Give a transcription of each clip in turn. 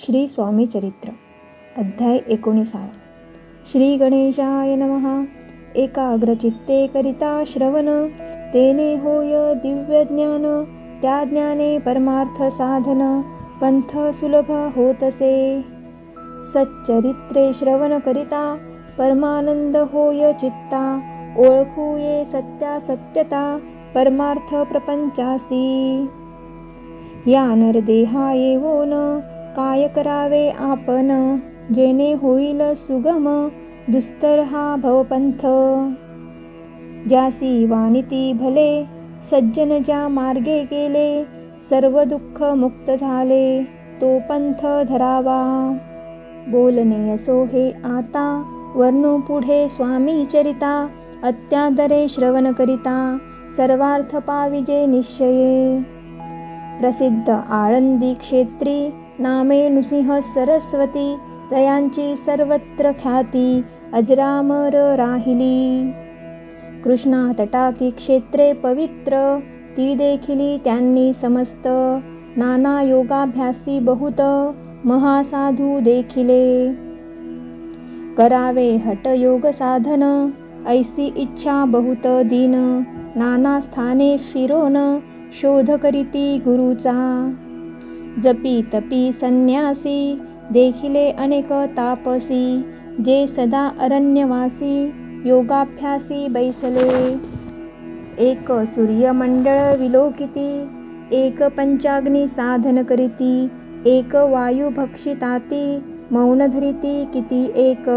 श्री स्वामी चरित्र अध्याय 19. श्री गणेशाय नमः. एकाग्रचित्ते करिता श्रवण, तेने होय दिव्य ज्ञान. त्या ज्ञाने परमार्थ साधन, पंथ सुलभ होतसे. सच्चरित्रे श्रवण करिता, परमानंद होय चित्ता. ओळखूये सत्या सत्यता, परमार्थ प्रपंचासी. या नरदेहा येवोन, काय करावे आपण. जेणे होईल सुगम, दुस्तर हा भवपंथ. ज्यासी वानिती भले, सज्जन ज्या मार्गे गेले. सर्व दुःख मुक्त झाले, तो पंथ धरावा. बोलणे असो हे आता, वर्णू पुढे स्वामी चरिता. अत्यादरे श्रवण करिता, सर्वार्थ पाविजे निश्चये. प्रसिद्ध आळंदी क्षेत्री, नामे नृसिंह सरस्वती. तयांची सर्वत्र ख्याती, अजरामर राहिली. कृष्णा तटाकी क्षेत्रे पवित्र, ती देखिली त्यांनी समस्त. नाना योगाभ्यासी बहुत, महासाधू देखिले. करावे हठ योग साधन, ऐसी इच्छा बहुत दीन. नाना स्थाने फिरोन, शोध करीती गुरुचा. जपी तपी संन्यासी, देखिले अनेक तापसी. जे सदा अरण्यवासी, योगाभ्यासी बैसले. एक सूर्यमंडळ विलोकिती, एक पंचाग्नी साधन करीती. एक वायू भक्षिताती, मौन धरिती किती एक.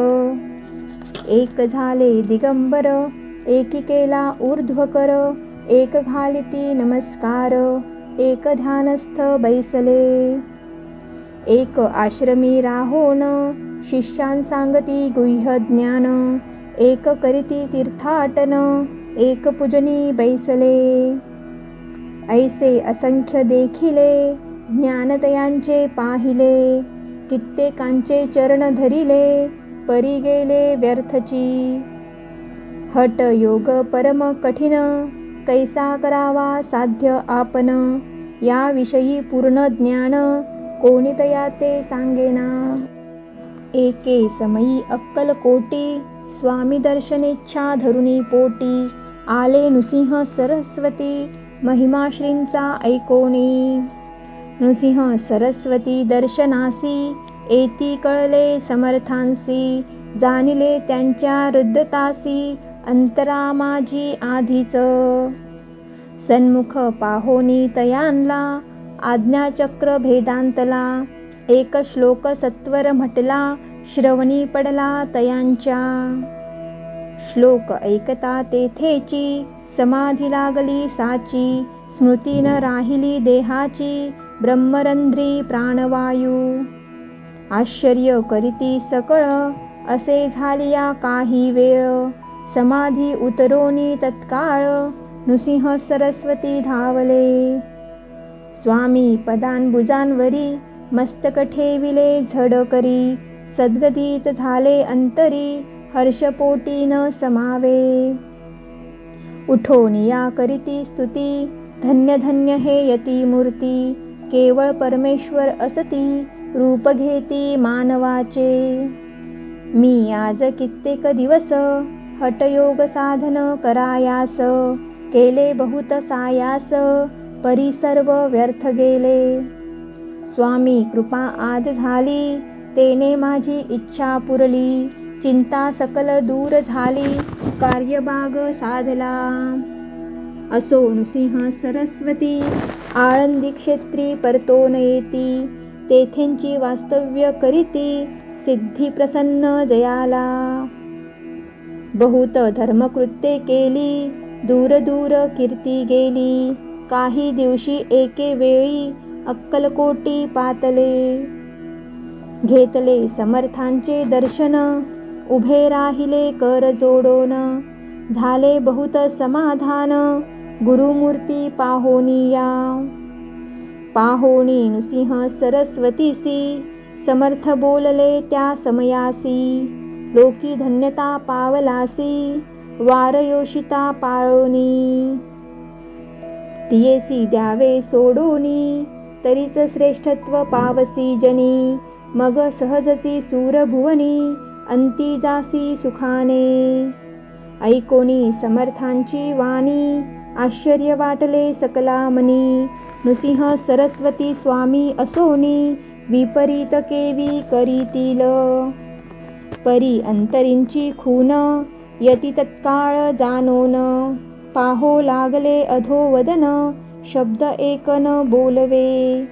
एक झाले दिगंबर, एकी केला ऊर्ध्वकर. एक घालिती नमस्कार, एक ध्यानस्थ बैसले. एक आश्रमी राहोन, शिष्यां सांगती गुह्य ज्ञान. एक करीती तीर्थाटन, एक पूजनी बैसले. ऐसे असंख्य देखिले, ज्ञानतयांचे पाहिले. कित्येकांचे चरण धरिले, परी गेले व्यर्थची. हठ योग परम कठीण, कैसा करावा साध्य आपण. याविषयी पूर्ण ज्ञान, कोणी तया ते सांगेना. एके समयी अक्कलकोटी, स्वामी दर्शनेच्छा धरुनी पोटी. आले नृसिंह सरस्वती, महिमाश्रींचा ऐकोनी. नृसिंह सरस्वती दर्शनासी, एती कळले समर्थांसी. जाणिले त्यांच्या हृदतासी, अंतरा माझी आधीच. सन्मुख पाहोनी तयांला, आज्ञाचक्र भेदांतला. एक श्लोक सत्वर म्हटला, श्रवणी पडला तयांच्या. श्लोक ऐकता तेथेची, समाधी लागली साची. स्मृती न राहिली देहाची, ब्रह्मरंध्री प्राणवायू. आश्चर्य करीती सकळ, असे झालिया काही वेळ. समाधी उतरोनी तत्काळ, नृसिंह सरस्वती धावले. स्वामी पदांबुजांवरी, मस्तक ठेविले झड करी. सद्गतीत झाले अंतरी, हर्षपोटी न समावे. उठोनिया करीती स्तुती, धन्य धन्य हे यती मूर्ती. केवळ परमेश्वर असती, रूप घेती मानवाचे. मी आज कित्येक दिवस, हठयोग साधन करायास. केले बहुत सायास, परी सर्व व्यर्थ गेले. स्वामी कृपा आज झाली, तेने माझी इच्छा पुरली. चिंता सकल दूर झाली, कार्यबाग साधला. असो नृसिंह सरस्वती, आळंदी क्षेत्री परतोन येती. तेथेंची वास्तव्य करीती, सिद्धी प्रसन्न जयाला. बहुत धर्मकृत्ये केली, दूर दूर कीर्ती गेली. काही दिवशी एके वेळी, अक्कलकोटी पातले. घेतले समर्थांचे दर्शन, उभे राहिले कर जोडोन. झाले बहुत समाधान, गुरुमूर्ती पाहोनिया. पाहोनी नृसिंह सरस्वतीसी, समर्थ बोलले त्या समयासी. लोकी धन्यता पावलासी, वारयोषिता पाळोनी. तियेसी द्यावे सोडोनी, तरीच श्रेष्ठत्व पावसी जनी. मग सहजची सूरभुवनी अंती जासी सुखाने. ऐकोनी समर्थांची वाणी आश्चर्य वाटले सकला मनी. नृसिंह सरस्वती स्वामी असोनी विपरीत केवी करीतील. परी अंतरींची खून यती तत्काळ जाणोन. पाहो लागले अधोवदन शब्द एकन बोलवे.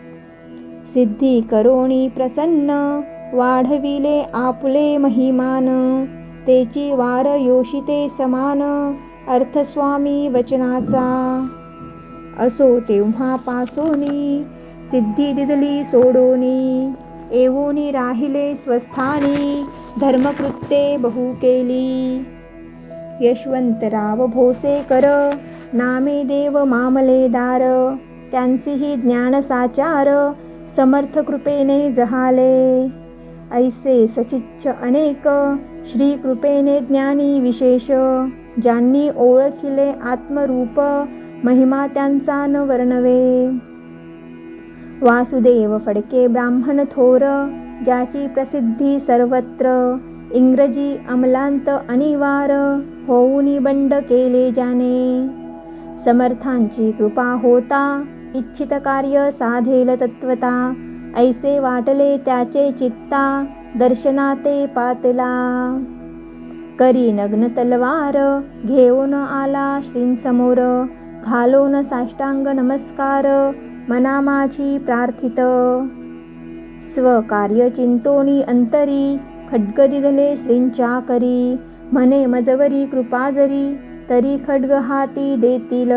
सिद्धी करोणी प्रसन्न वाढविले आपुले महिमान. तेची वार योषिते समान अर्थ स्वामी वचनाचा. असो तेव्हा पासोनी सिद्धी दिदली सोडोनी. एवोनी राहिले स्वस्थानी धर्मकृत्ये बहु केली. यशवंतराव भोसेकर नामे देव मामलेदार. त्यांचेही ज्ञान साचार समर्थ कृपेने जहाले. ऐसे सचिच्छ अनेक श्री कृपेने ज्ञानी विशेष. ज्यांनी ओळखिले आत्मरूप महिमा त्यांचा न वर्णवे. वासुदेव फडके ब्राह्मण थोर ज्याची प्रसिद्धी सर्वत्र. इंग्रजी अमलांत अनिवार होऊनी बंड केले ज्याने. समर्थांची कृपा होता इच्छित कार्य साधेल तत्वता. ऐसे वाटले त्याचे चित्ता दर्शनाते पातला. करी नग्न तलवार घेऊन आला श्रींसमोर. घालोन साष्टांग नमस्कार मना माझी प्रार्थित. स्वकार्य चिंतोनी अंतरी खड्ग दिधले श्रींच्या करी. म्हणे मजवरी कृपा जरी तरी खड्ग हाती देतील.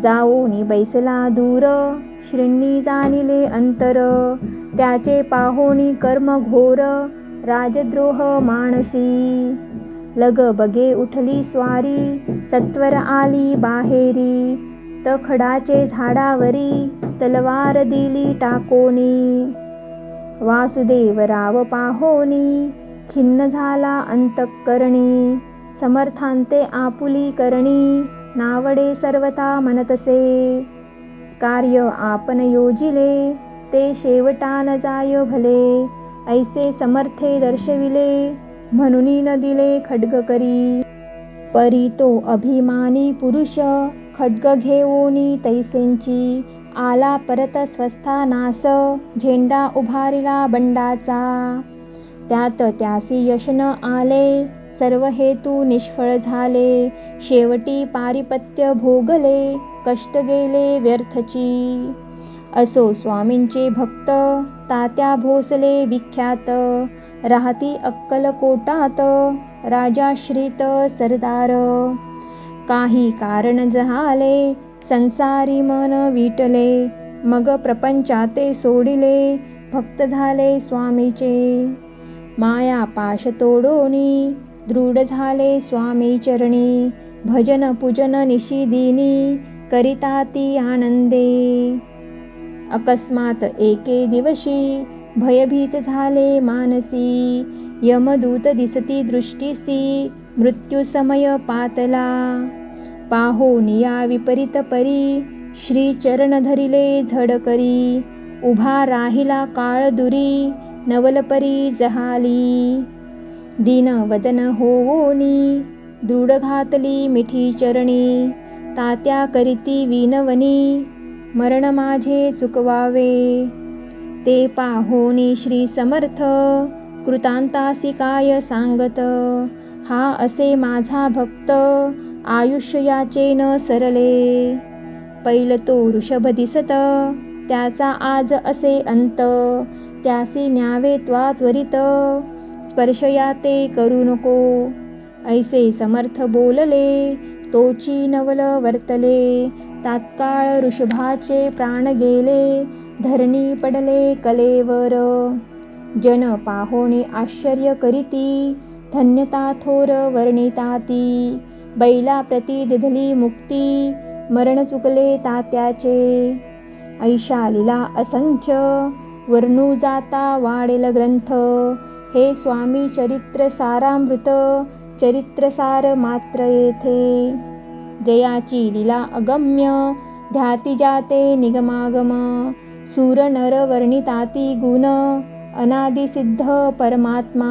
जाऊनी बैसला दूर श्रींनी जाणिले अंतर. त्याचे पाहोनी कर्म घोर राजद्रोह मानसी. लग बगे उठली स्वारी सत्वर आली बाहेरी. तखडाचे झाडावरी तलवार दिली टाकोनी. वासुदेवराव पाहोनी खिन्न झाला अंतःकरणी. समर्थांते आपुली करणी नावडे सर्वता मनतसे. कार्य आपण योजिले ते शेवटा न जाय भले. ऐसे समर्थे दर्शविले म्हणून न दिले खड्ग करी. परी तो अभिमानी पुरुष खड्ग घेऊनी तैसेंची. आला परत स्वस्थानास झेंडा उभारिला बंडाचा. त्यात त्यासी यश न आले सर्व हेतू निष्फळ झाले. शेवटी पारिपत्य भोगले कष्ट गेले व्यर्थची. असो स्वामींचे भक्त तात्या भोसले विख्यात. राहती अक्कलकोटात राजाश्रित सरदार. काही कारण जहाले संसारी मन विटले. मग प्रपंचाते सोडिले भक्त झाले स्वामीचे. माया पाश तोडोनी दृढ झाले स्वामी चरणी. भजन पूजन निशिदिनी करिताती आनंदे. अकस्मात एके दिवशी भयभीत झाले मानसी. यमदूत दिसती दृष्टीसी मृत्यू समय पातला. पाहोनिया विपरीत परी श्री चरण धरिले झडकरी. उभा राहिला काळ दुरी नवलपरी जहाली. दीन वदन होवोनी दृढ घातली मिठी चरणी. तात्या करीती विनवनी मरण माझे चुकवावे. ते पाहोनी श्री समर्थ कृतांतासी काय सांगत. हा असे माझा भक्त आयुष्य याचे न सरले. पैल तो ऋषभ दिसत त्याचा आज असे अंत. त्यासी न्यावे त्वा त्वरित स्पर्शया ते करू नको. ऐसे समर्थ बोलले तोची नवल वर्तले. तात्काळ ऋषभाचे प्राण गेले धरणी पडले कलेवर. जन पाहोणी आश्चर्य करीती धन्यता थोर वर्णिताती. बैला प्रती दिधली मुक्ती मरण चुकले तात्याचे. ऐशा लीला असंख्य वर्णू जाता वाढेल ग्रंथ. हे स्वामी चरित्र सारामृत चरित्रसार मात्र येथे. जयाची लीला अगम्य ध्याती जाते निगमागम. सूर नर वर्णिताती गुण अनादिसिद्ध परमात्मा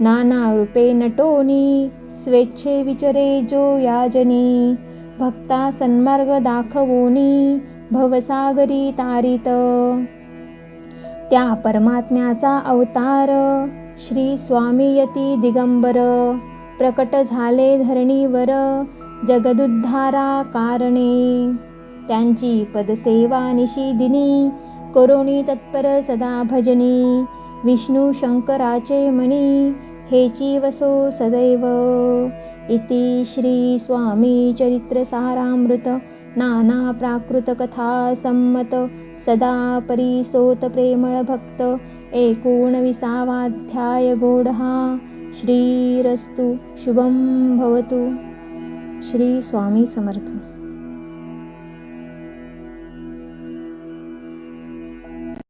नाना रूपे नटोनी स्वेच्छे विचरे जो याजनी भक्ता सन्मार्ग दाखवोनी भवसागरी तारित त्या परमात्म्याचा अवतार श्री स्वामी यती दिगंबर प्रकट झाले धरणीवर जगदुद्धारा कारणे त्यांची पदसेवा निशिदिनी करोनी तत्पर सदा भजनी विष्णू शंकराचे मनी हेची वसो सदैव इति श्री स्वामी चरित्र सारामृत नाना प्राकृत कथा संमत सदा परिसोत प्रेमळ भक्त 19वाध्याय गोडहा श्रीरस्तु शुभं भवतु. श्री स्वामी समर्थ.